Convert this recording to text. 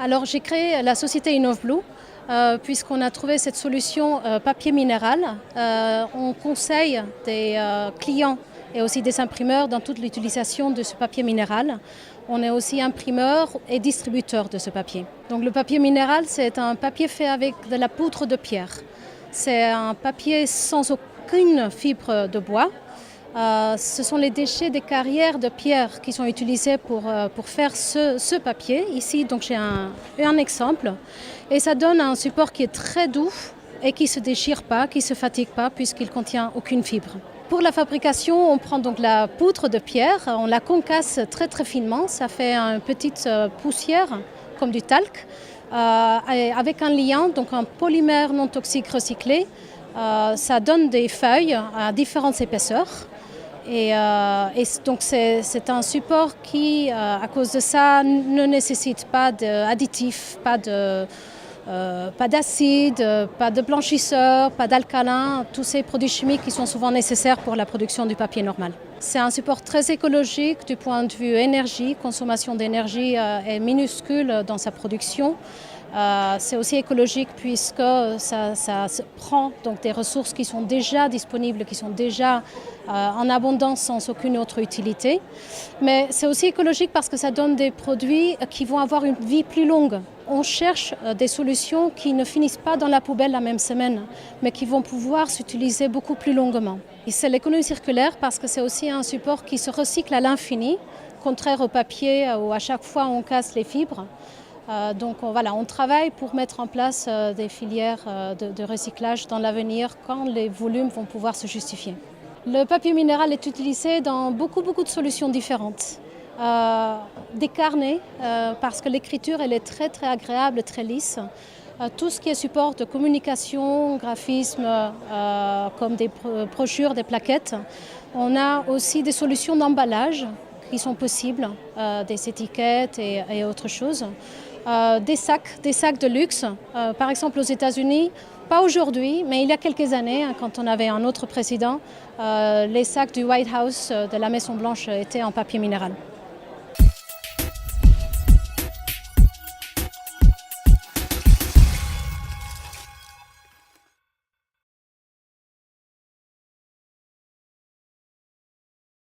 Alors j'ai créé la société InnovBlue puisqu'on a trouvé cette solution papier minéral. On conseille des clients et aussi des imprimeurs dans toute l'utilisation de ce papier minéral. On est aussi imprimeur et distributeur de ce papier. Donc le papier minéral, c'est un papier fait avec de la poudre de pierre. C'est un papier sans aucune fibre de bois. Ce sont les déchets des carrières de pierre qui sont utilisés pour faire ce papier. Ici, donc, j'ai un exemple. Et ça donne un support qui est très doux et qui ne se déchire pas, qui ne se fatigue pas puisqu'il ne contient aucune fibre. Pour la fabrication, on prend donc la poudre de pierre, on la concasse très très finement. Ça fait une petite poussière comme du talc. Avec un liant, donc un polymère non toxique recyclé, ça donne des feuilles à différentes épaisseurs. Et donc c'est un support qui, à cause de ça, ne nécessite pas d'additifs, pas d'acide, pas de blanchisseur, pas d'alcalin, tous ces produits chimiques qui sont souvent nécessaires pour la production du papier normal. C'est un support très écologique du point de vue énergie, consommation d'énergie est minuscule dans sa production. C'est aussi écologique puisque ça prend donc des ressources qui sont déjà disponibles, qui sont déjà en abondance sans aucune autre utilité. Mais c'est aussi écologique parce que ça donne des produits qui vont avoir une vie plus longue. On cherche des solutions qui ne finissent pas dans la poubelle la même semaine, mais qui vont pouvoir s'utiliser beaucoup plus longuement. Et c'est l'économie circulaire parce que c'est aussi un support qui se recycle à l'infini, contraire au papier où à chaque fois on casse les fibres. Donc on travaille pour mettre en place des filières de recyclage dans l'avenir quand les volumes vont pouvoir se justifier. Le papier minéral est utilisé dans beaucoup de solutions différentes. Des carnets, parce que l'écriture elle est très très agréable, très lisse. Tout ce qui est support de communication, graphisme, comme des brochures, des plaquettes. On a aussi des solutions d'emballage qui sont possibles, des étiquettes et autre chose. Des sacs de luxe, par exemple aux États-Unis, pas aujourd'hui, mais il y a quelques années, quand on avait un autre président, les sacs du White House, de la Maison Blanche, étaient en papier minéral.